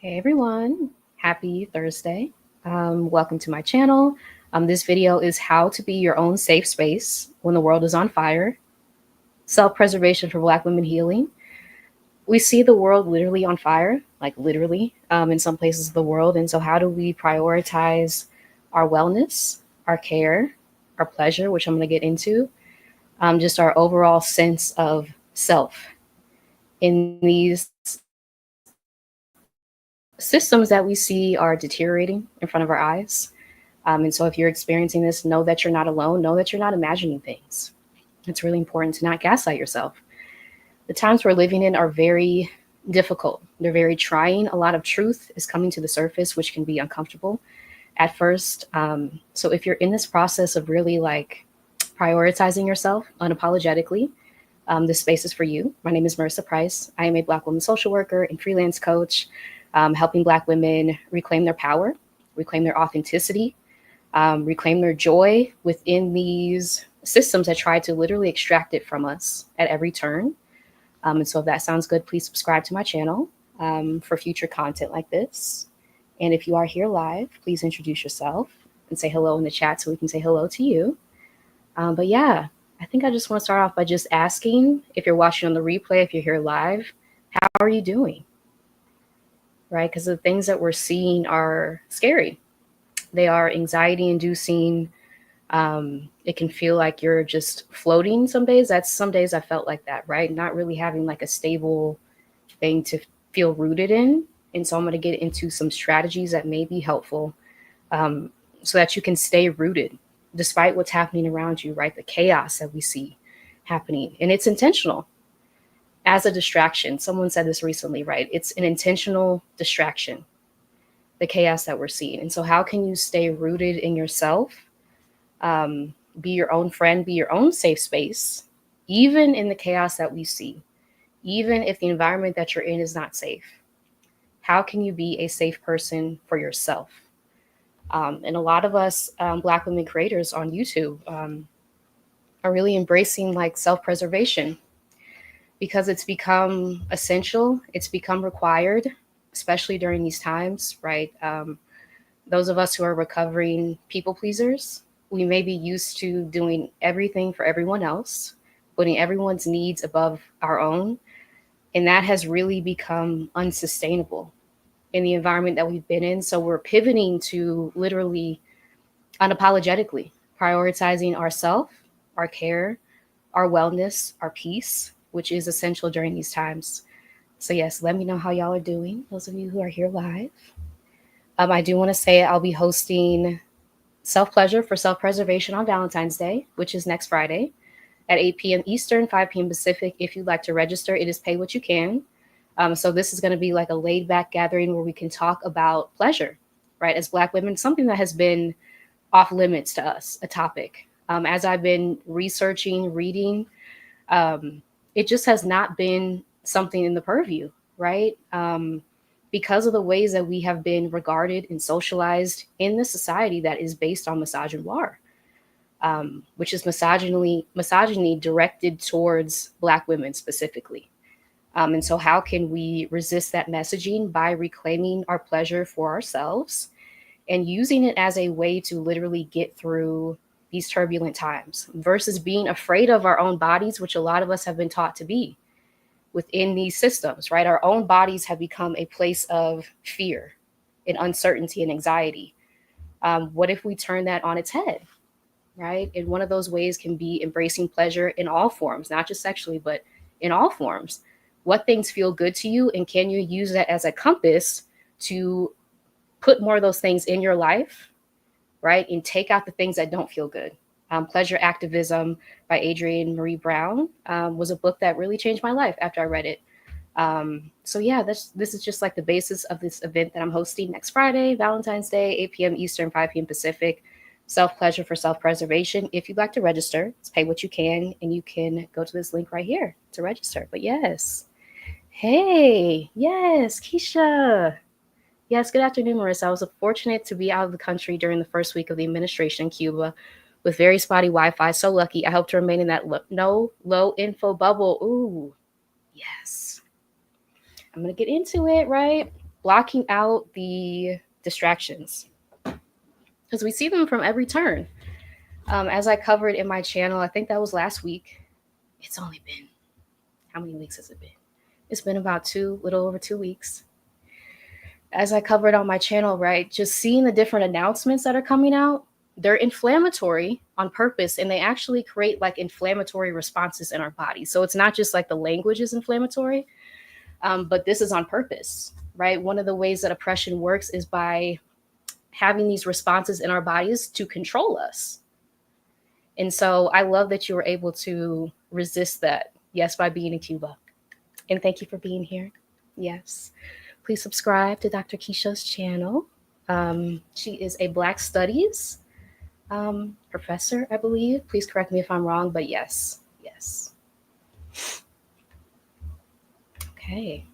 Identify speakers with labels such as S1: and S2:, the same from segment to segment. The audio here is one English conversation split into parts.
S1: Hey everyone, happy Thursday. Welcome to my channel. This video is how to be your own safe space when the world is on fire, self-preservation for Black women healing. We see the world literally on fire, like literally, in some places of the world. And so how do we prioritize our wellness, our care, our pleasure, which I'm going to get into, just our overall sense of self in these systems that we see are deteriorating in front of our eyes. And so if you're experiencing this, know that you're not alone. Know that you're not imagining things. It's really important to not gaslight yourself. The times we're living in are very difficult. They're very trying. A lot of truth is coming to the surface, which can be uncomfortable at first. So if you're in this process of really like prioritizing yourself unapologetically, this space is for you. My name is Marissa Price. I am a Black woman social worker and freelance coach, helping Black women reclaim their power, reclaim their authenticity, reclaim their joy within these systems that try to literally extract it from us at every turn. And so if that sounds good, please subscribe to my channel for future content like this. And if you are here live, please introduce yourself and say hello in the chat so we can say hello to you. But yeah, I think I just want to start off by just asking, if you're watching on the replay, if you're here live, how are you doing? Right? Because the things that we're seeing are scary. They are anxiety inducing. It can feel like you're just floating some days. Some days I felt like that, right? Not really having like a stable thing to feel rooted in. And so I'm going to get into some strategies that may be helpful so that you can stay rooted despite what's happening around you, right? The chaos that we see happening. And it's intentional as a distraction. Someone said this recently, right? It's an intentional distraction, the chaos that we're seeing. And so how can you stay rooted in yourself? Be your own friend, be your own safe space, even in the chaos that we see, even if the environment that you're in is not safe. How can you be a safe person for yourself? And a lot of us Black women creators on YouTube are really embracing like self-preservation because it's become essential. It's become required, especially during these times, right? Those of us who are recovering people pleasers, we may be used to doing everything for everyone else, putting everyone's needs above our own. And that has really become unsustainable in the environment that we've been in. So we're pivoting to literally unapologetically prioritizing ourself, our care, our wellness, our peace, which is essential during these times. So yes, let me know how y'all are doing, those of you who are here live. I do want to say I'll be hosting Self-Pleasure for Self-Preservation on Valentine's Day, which is next Friday at 8 p.m. Eastern, 5 p.m. Pacific. If you'd like to register, it is pay what you can. So this is going to be like a laid back gathering where we can talk about pleasure, right? As Black women, something that has been off limits to us, a topic. As I've been researching, reading, it just has not been something in the purview, right? Because of the ways that we have been regarded and socialized in the society that is based on misogynoir, which is misogyny directed towards Black women specifically. And so how can we resist that messaging by reclaiming our pleasure for ourselves and using it as a way to literally get through these turbulent times versus being afraid of our own bodies, which a lot of us have been taught to be within these systems, right? Our own bodies have become a place of fear and uncertainty and anxiety. What if we turn that on its head, right? And one of those ways can be embracing pleasure in all forms, not just sexually, but in all forms. What things feel good to you, and can you use that as a compass to put more of those things in your life, right? And take out the things that don't feel good. Pleasure Activism by Adrienne Marie Brown was a book that really changed my life after I read it. So yeah, this is just like the basis of this event that I'm hosting next Friday, Valentine's Day, 8 p.m. Eastern, 5 p.m. Pacific. Self-pleasure for self-preservation. If you'd like to register, it's pay what you can, and you can go to this link right here to register. But yes. Hey, yes, Keisha. Yes, good afternoon, Marissa. I was fortunate to be out of the country during the first week of the administration in Cuba with very spotty Wi-Fi. So lucky. I hope to remain in that low info bubble. Ooh, yes. I'm going to get into it, right? blocking out the distractions, because we see them from every turn. As I covered in my channel, I think that was last week. It's only been, how many weeks has it been? It's been about little over 2 weeks. As I covered on my channel, right, just seeing the different announcements that are coming out, they're inflammatory on purpose, and they actually create like inflammatory responses in our body. So it's not just like the language is inflammatory, but this is on purpose, right? One of the ways that oppression works is by having these responses in our bodies to control us. And so I love that you were able to resist that, yes, by being in Cuba. And thank you for being here. Yes. Please subscribe to Dr. Keisha's channel. She is a Black Studies professor, I believe. Please correct me if I'm wrong, but yes. Okay,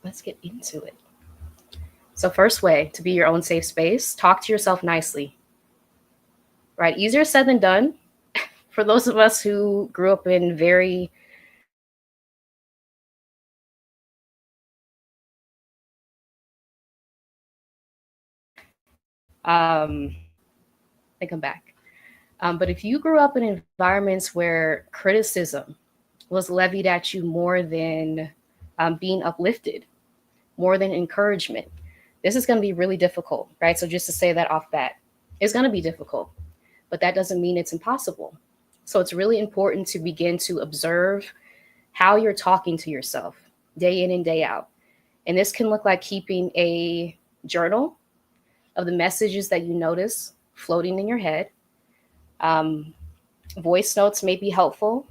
S1: let's get into it. So first way to be your own safe space, talk to yourself nicely, right? Easier said than done. For those of us who grew up in very I think I'm back. But if you grew up in environments where criticism was levied at you more than being uplifted, more than encouragement, this is going to be really difficult, right? So just to say that off bat, it's going to be difficult, but that doesn't mean it's impossible. So it's really important to begin to observe how you're talking to yourself day in and day out. And this can look like keeping a journal of the messages that you notice floating in your head. Voice notes may be helpful.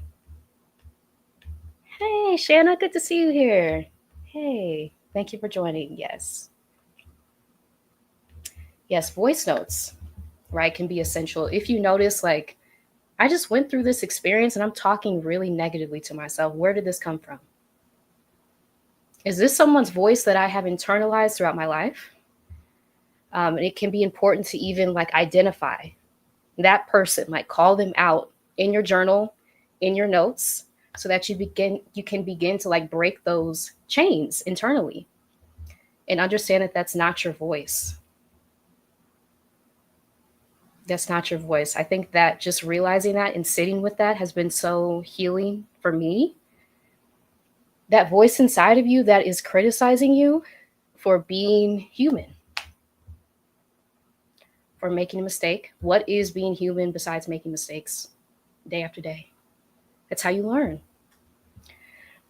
S1: Hey, Shanna, good to see you here. Hey, thank you for joining. Yes, voice notes, right, can be essential. If you notice, like, I just went through this experience and I'm talking really negatively to myself. Where did this come from? Is this someone's voice that I have internalized throughout my life? And it can be important to even like identify that person, like call them out in your journal, in your notes, so that you can begin to like break those chains internally and understand that that's not your voice. That's not your voice. I think that just realizing that and sitting with that has been so healing for me. That voice inside of you that is criticizing you for being human, for making a mistake. What is being human besides making mistakes day after day? That's how you learn.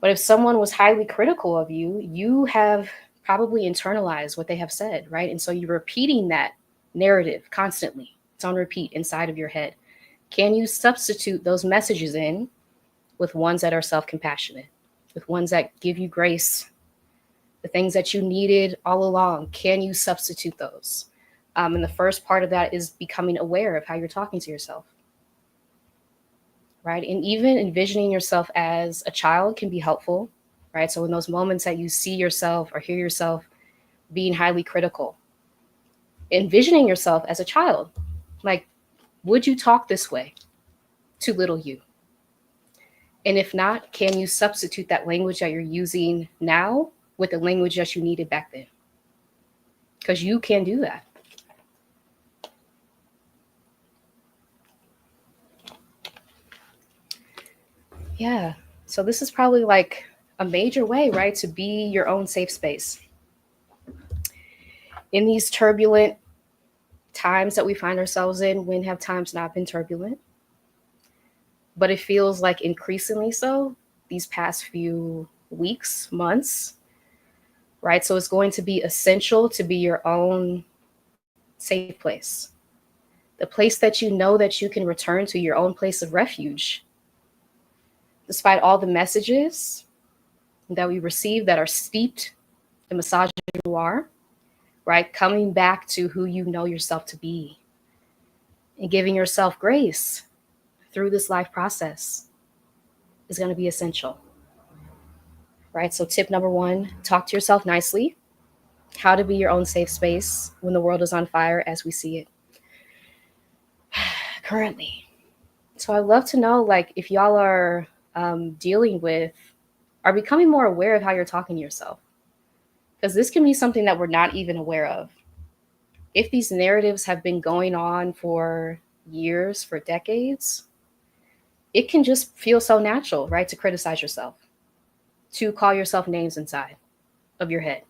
S1: But if someone was highly critical of you, you have probably internalized what they have said, right? And so you're repeating that narrative constantly. It's on repeat inside of your head. Can you substitute those messages in with ones that are self-compassionate, with ones that give you grace, the things that you needed all along? Can you substitute those? And the first part of that is becoming aware of how you're talking to yourself, right? And even envisioning yourself as a child can be helpful, right? So in those moments that you see yourself or hear yourself being highly critical, envisioning yourself as a child, like, would you talk this way to little you? And if not, can you substitute that language that you're using now with the language that you needed back then? Because you can do that. Yeah. So this is probably like a major way, right, to be your own safe space. In these turbulent times that we find ourselves in, when have times not been turbulent? But it feels like increasingly so these past few weeks, months, right? So it's going to be essential to be your own safe place. The place that you know that you can return to, your own place of refuge. Despite all the messages that we receive that are steeped in misogyny, right? Coming back to who you know yourself to be and giving yourself grace through this life process is going to be essential, right? So tip number 1, talk to yourself nicely. How to be your own safe space when the world is on fire as we see it currently. So I'd love to know, like, if y'all are are becoming more aware of how you're talking to yourself. Because this can be something that we're not even aware of. If these narratives have been going on for years, for decades, it can just feel so natural, right, to criticize yourself, to call yourself names inside of your head.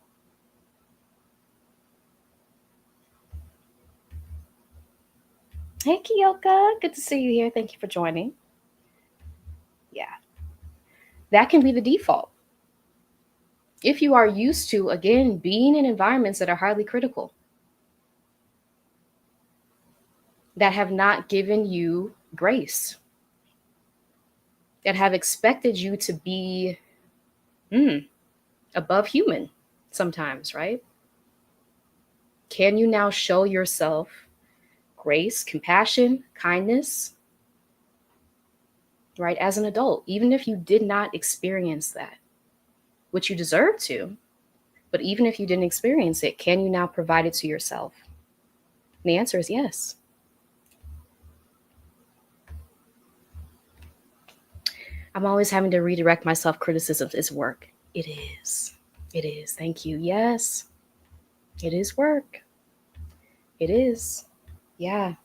S1: Hey, Kiyoka, good to see you here. Thank you for joining. Yeah, that can be the default. If you are used to, again, being in environments that are highly critical, that have not given you grace, that have expected you to be above human sometimes, right? Can you now show yourself grace, compassion, kindness, right, as an adult, even if you did not experience that, which you deserve to, but even if you didn't experience it, can you now provide it to yourself? And the answer is yes. I'm always having to redirect my self-criticism. It's work. It is. It is. Thank you. Yes. It is work. It is. Yeah.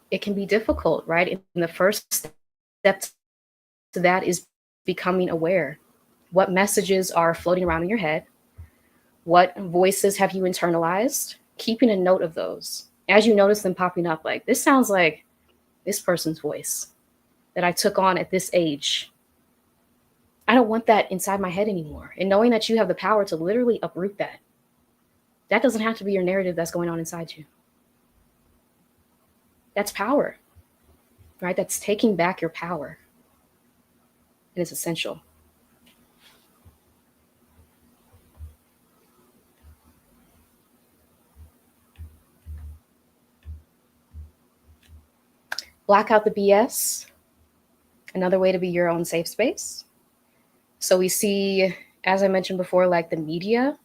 S1: It can be difficult, right? And the first step to that is becoming aware. What messages are floating around in your head? What voices have you internalized? Keeping a note of those. As you notice them popping up, like, this sounds like this person's voice that I took on at this age. I don't want that inside my head anymore. And knowing that you have the power to literally uproot that. That doesn't have to be your narrative that's going on inside you. That's power, right? That's taking back your power. And it's essential. Block out the BS. Another way to be your own safe space. So we see, as I mentioned before, like the media,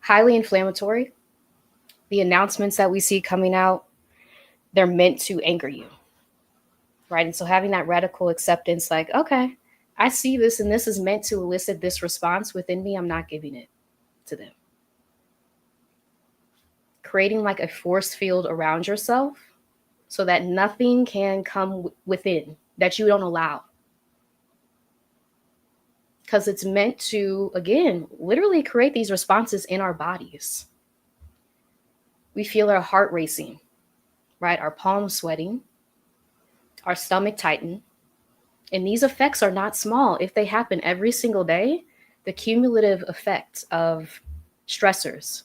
S1: highly inflammatory. The announcements that we see coming out, they're meant to anger you, right? And so having that radical acceptance, like, okay, I see this and this is meant to elicit this response within me. I'm not giving it to them. Creating like a force field around yourself so that nothing can come within that you don't allow. Because it's meant to, again, literally create these responses in our bodies. We feel our heart racing, right? Our palms sweating, our stomach tighten. And these effects are not small. If they happen every single day, the cumulative effect of stressors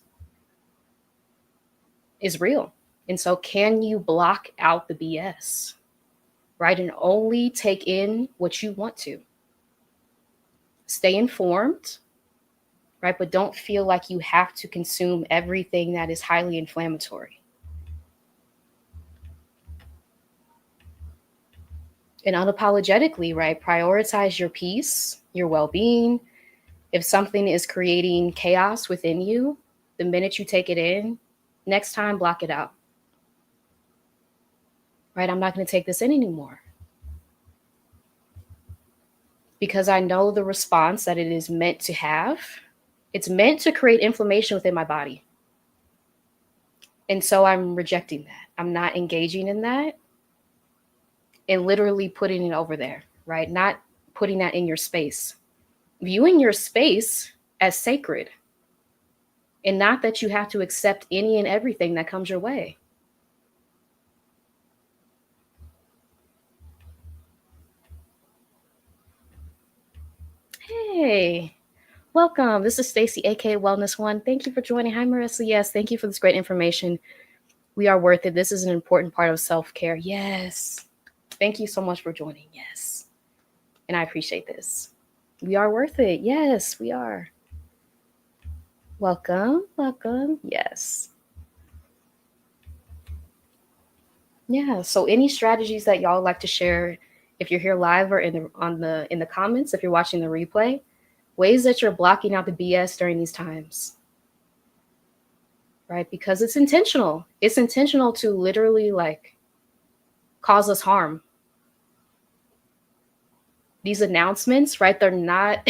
S1: is real. And so can you block out the BS, right? And only take in what you want to. Stay informed, right? But don't feel like you have to consume everything that is highly inflammatory. And unapologetically, right? Prioritize your peace, your well-being. If something is creating chaos within you, the minute you take it in, next time, block it out. Right? I'm not going to take this in anymore. Because I know the response that it is meant to have. It's meant to create inflammation within my body. And so I'm rejecting that. I'm not engaging in that and literally putting it over there, right? Not putting that in your space. Viewing your space as sacred and not that you have to accept any and everything that comes your way. Hey, welcome. This is Stacy, aka Wellness One. Thank you for joining. Hi, Marissa. Yes, thank you for this great information. We are worth it. This is an important part of self-care. Yes. Thank you so much for joining. Yes. And I appreciate this. We are worth it. Yes, we are. Welcome. Welcome. Yes. Yeah. So any strategies that y'all like to share, if you're here live or in the comments, if you're watching the replay, ways that you're blocking out the BS during these times. Right? Because it's intentional. It's intentional to literally like cause us harm. These announcements, right? They're not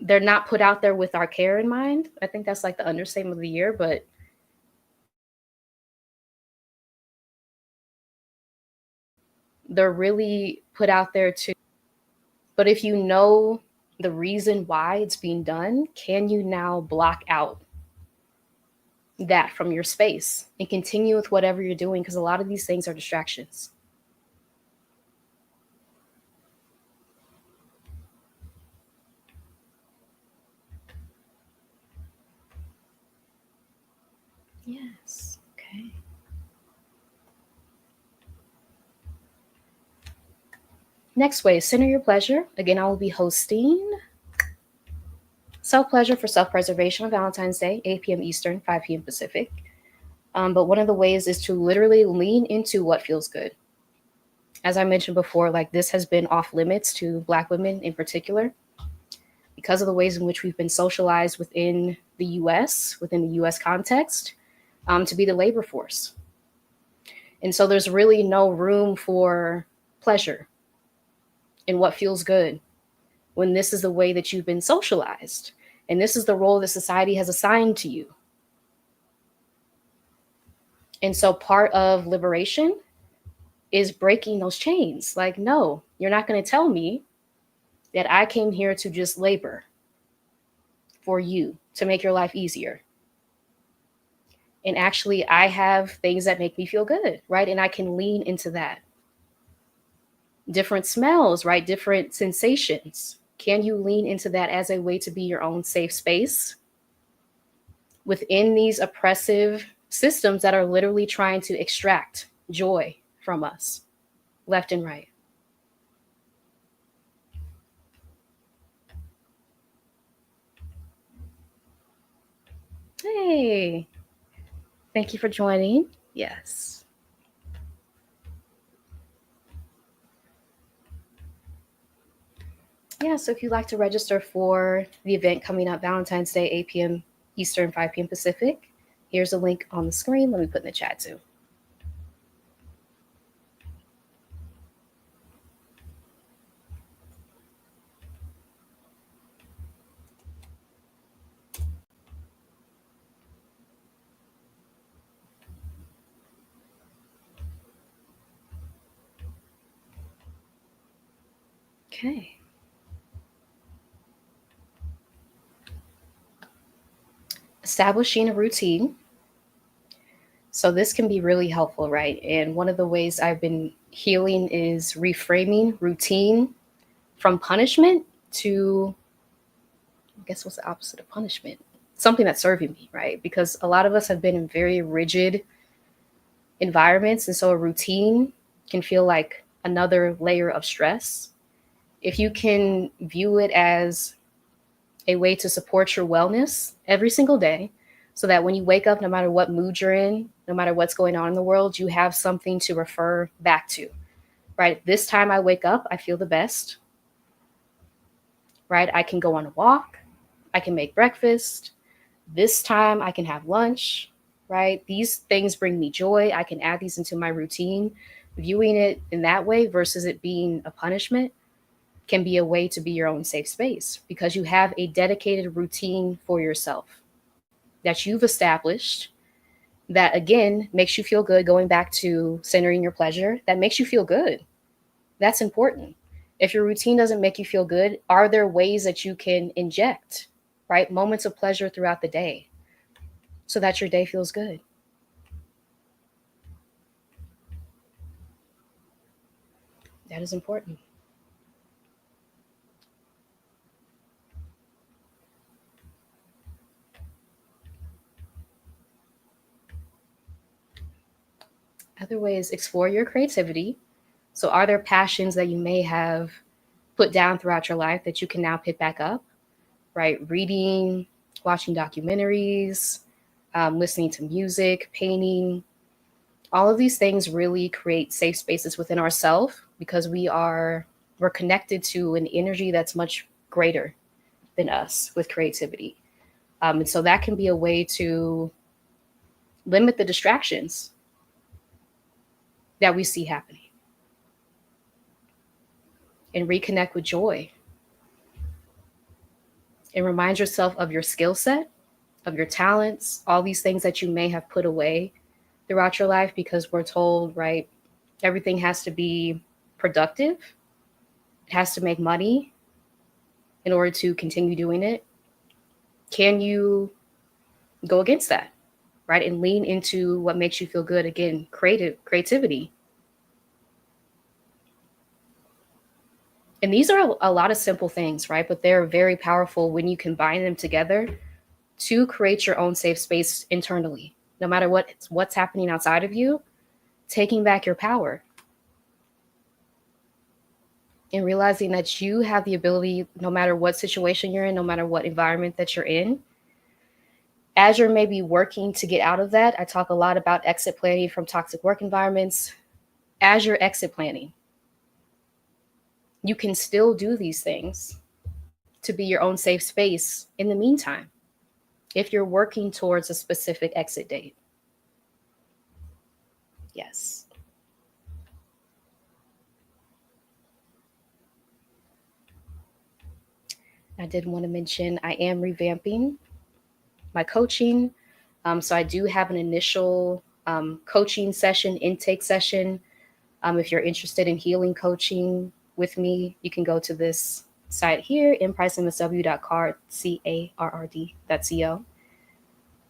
S1: they're not put out there with our care in mind. I think that's like the understatement of the year, but they're really put out there to. But if you know the reason why it's being done, can you now block out that from your space and continue with whatever you're doing? Because a lot of these things are distractions. Yes. Okay. Next way, center your pleasure. Again, I will be hosting Self Pleasure for Self Preservation on Valentine's Day, 8 p.m. Eastern, 5 p.m. Pacific. But one of the ways is to literally lean into what feels good. As I mentioned before, like this has been off limits to Black women in particular because of the ways in which we've been socialized within the US context, to be the labor force. And so there's really no room for pleasure in what feels good when this is the way that you've been socialized and this is the role that society has assigned to you. And so part of liberation is breaking those chains. Like, no, you're not going to tell me that I came here to just labor for you to make your life easier. And actually, I have things that make me feel good, right? And I can lean into that. Different smells, right? Different sensations. Can you lean into that as a way to be your own safe space within these oppressive systems that are literally trying to extract joy from us, left and right? Hey, thank you for joining. Yes. Yeah, so if you'd like to register for the event coming up Valentine's Day, 8 p.m. Eastern, 5 p.m. Pacific, here's a link on the screen. Let me put in the chat too. Okay. Establishing a routine. So this can be really helpful, right? And one of the ways I've been healing is reframing routine from punishment to, I guess, what's the opposite of punishment? Something that's serving me, right? Because a lot of us have been in very rigid environments. And so a routine can feel like another layer of stress. If you can view it as a way to support your wellness every single day, so that when you wake up, no matter what mood you're in, no matter what's going on in the world, you have something to refer back to, right? This time I wake up, I feel the best, right? I can go on a walk, I can make breakfast. This time I can have lunch, right? These things bring me joy. I can add these into my routine. Viewing it in that way versus it being a punishment can be a way to be your own safe space because you have a dedicated routine for yourself that you've established that, again, makes you feel good. Going back to centering your pleasure, that makes you feel good. That's important. If your routine doesn't make you feel good, are there ways that you can inject, right, moments of pleasure throughout the day so that your day feels good? That is important. Other ways, explore your creativity. So are there passions that you may have put down throughout your life that you can now pick back up, right? Reading, watching documentaries, listening to music, painting. All of these things really create safe spaces within ourselves because we're connected to an energy that's much greater than us with creativity. And so that can be a way to limit the distractions that we see happening and reconnect with joy. and remind yourself of your skill set, of your talents, all these things that you may have put away throughout your life because we're told, right, everything has to be productive, it has to make money in order to continue doing it. Can you go against that, right? And lean into what makes you feel good. Again, creativity. And these are a lot of simple things, right? But they're very powerful when you combine them together to create your own safe space internally. No matter what's happening outside of you, taking back your power and realizing that you have the ability, no matter what situation you're in, no matter what environment that you're in, as you're maybe working to get out of that. I talk a lot about exit planning from toxic work environments. As you're exit planning, you can still do these things to be your own safe space in the meantime, if you're working towards a specific exit date. Yes. I did want to mention I am revamping my coaching. So I do have an initial coaching session, intake session. If you're interested in healing coaching with me, you can go to this site here, mpricemsw.carrd.co.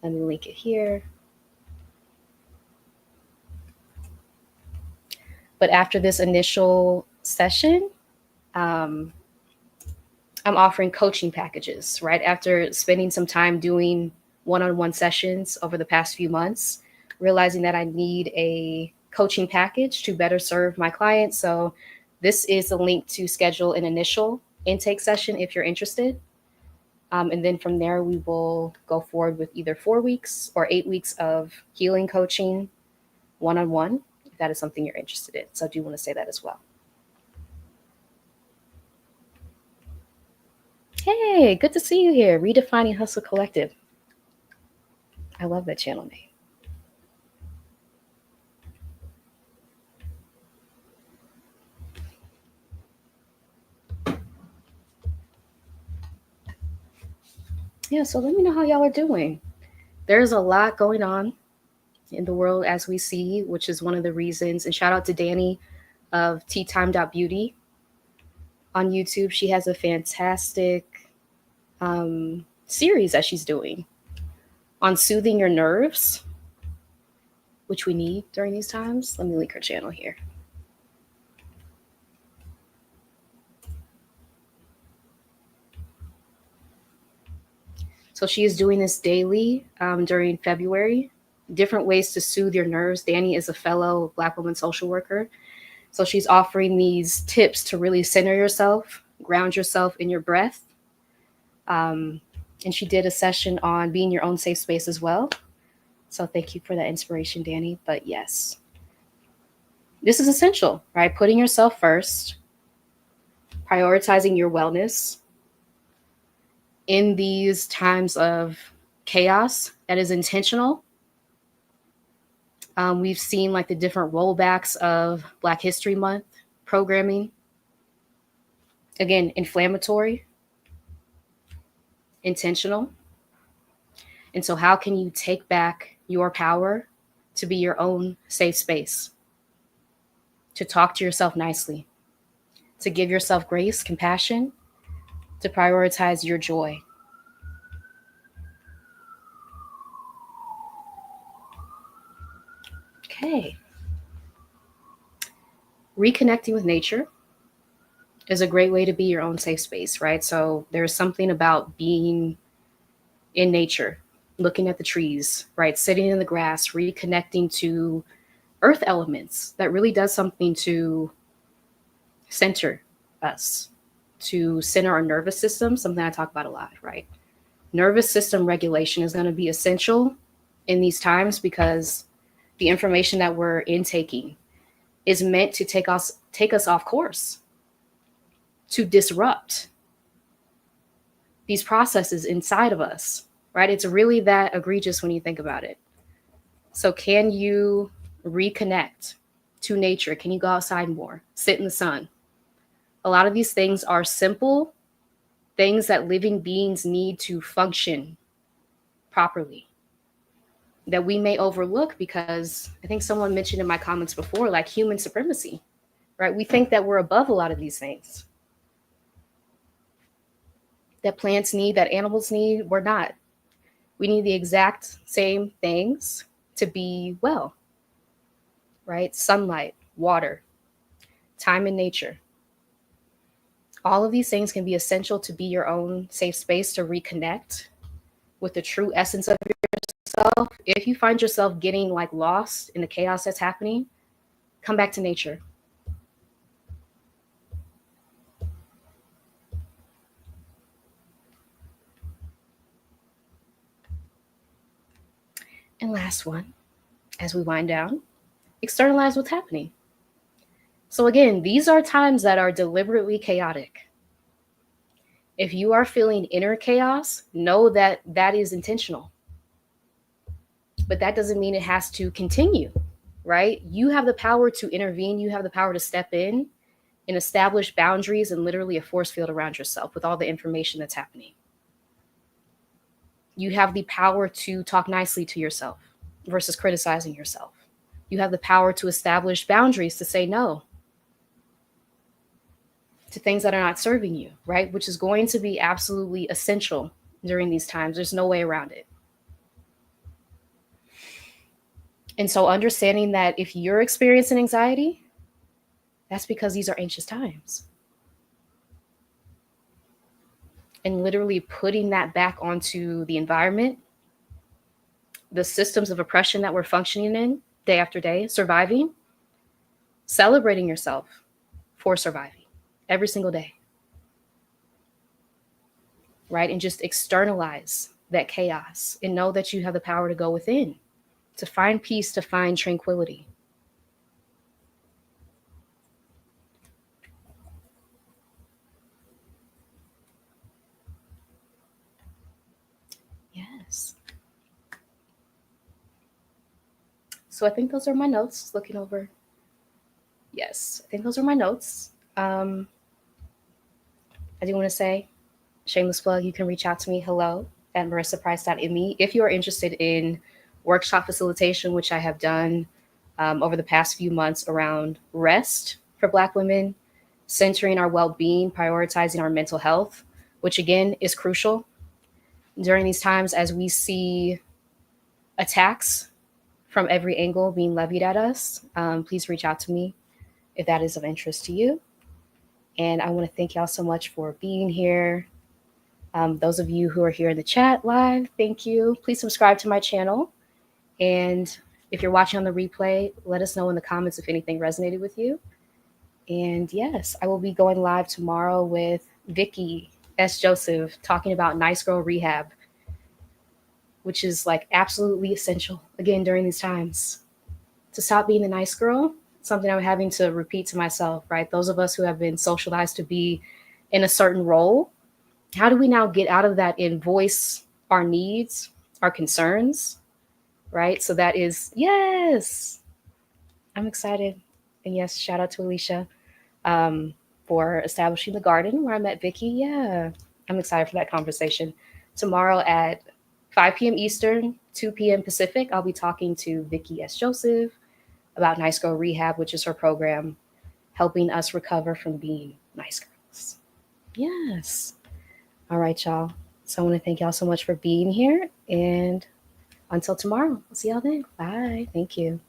S1: Let me link it here. But after this initial session, I'm offering coaching packages, right? After spending some time doing one-on-one sessions over the past few months, realizing that I need a coaching package to better serve my clients. So this is the link to schedule an initial intake session if you're interested. And then from there, we will go forward with either 4 weeks or 8 weeks of healing coaching one-on-one, if that is something you're interested in. So I do want to say that as well. Hey, good to see you here. Redefining Hustle Collective. I love that channel name. Yeah, so let me know how y'all are doing. There's a lot going on in the world as we see, which is one of the reasons. And shout out to Danny of teatime.beauty on YouTube. She has a fantastic series that she's doing on soothing your nerves, which we need during these times. Let me link her channel here. So she is doing this daily during February, different ways to soothe your nerves. Danny is a fellow Black woman social worker. So she's offering these tips to really center yourself, ground yourself in your breath. And she did a session on being your own safe space as well. So thank you for that inspiration, Danny. But yes, this is essential, right? Putting yourself first, prioritizing your wellness in these times of chaos that is intentional. We've seen like the different rollbacks of Black History Month programming. Again, inflammatory, intentional. And so how can you take back your power to be your own safe space, to talk to yourself nicely, to give yourself grace, compassion, to prioritize your joy? Okay. Reconnecting with nature is a great way to be your own safe space, right? So there's something about being in nature, looking at the trees, right? Sitting in the grass, reconnecting to earth elements that really does something to center us, to center our nervous system, something I talk about a lot, right? Nervous system regulation is going to be essential in these times because the information that we're intaking is meant to take us off course, to disrupt these processes inside of us, right? It's really that egregious when you think about it. So can you reconnect to nature? Can you go outside more, sit in the sun? A lot of these things are simple things that living beings need to function properly that we may overlook because I think someone mentioned in my comments before, like human supremacy, right? We think that we're above a lot of these things that plants need, that animals need. We're not. We need the exact same things to be well, right? Sunlight, water, time in nature. All of these things can be essential to be your own safe space to reconnect with the true essence of yourself. If you find yourself getting like lost in the chaos that's happening, come back to nature. And last one, as we wind down, externalize what's happening. So again, these are times that are deliberately chaotic. If you are feeling inner chaos, know that that is intentional. But that doesn't mean it has to continue, right? You have the power to intervene. You have the power to step in and establish boundaries and literally a force field around yourself with all the information that's happening. You have the power to talk nicely to yourself versus criticizing yourself. You have the power to establish boundaries to say no to things that are not serving you, right? Which is going to be absolutely essential during these times. There's no way around it. And so understanding that if you're experiencing anxiety, that's because these are anxious times. And literally putting that back onto the environment, the systems of oppression that we're functioning in day after day, surviving, celebrating yourself for surviving every single day, right? And just externalize that chaos and know that you have the power to go within, to find peace, to find tranquility. Yes. So I think those are my notes. Looking over. Yes, I think those are my notes. I do want to say, shameless plug, you can reach out to me, hello@marissaprice.me, if you are interested in workshop facilitation, which I have done over the past few months around rest for Black women, centering our well-being, prioritizing our mental health, which again is crucial during these times as we see attacks from every angle being levied at us. Please reach out to me if that is of interest to you. And I want to thank y'all so much for being here. Those of you who are here in the chat live, thank you. Please subscribe to my channel. And if you're watching on the replay, let us know in the comments if anything resonated with you. And yes, I will be going live tomorrow with Vicky S. Joseph talking about Nice Girl Rehab, which is like absolutely essential, again, during these times. To stop being the nice girl, something I'm having to repeat to myself, right? Those of us who have been socialized to be in a certain role, how do we now get out of that and voice our needs, our concerns, right? So that is, yes, I'm excited. And yes, shout out to Alicia for establishing the garden where I met Vicky. Yeah, I'm excited for that conversation. Tomorrow at 5 p.m. Eastern, 2 p.m. Pacific, I'll be talking to Vicky S. Joseph about Nice Girl Rehab, which is her program helping us recover from being nice girls. Yes. All right, y'all. So I want to thank y'all so much for being here. And until tomorrow, I'll see y'all then. Bye. Thank you.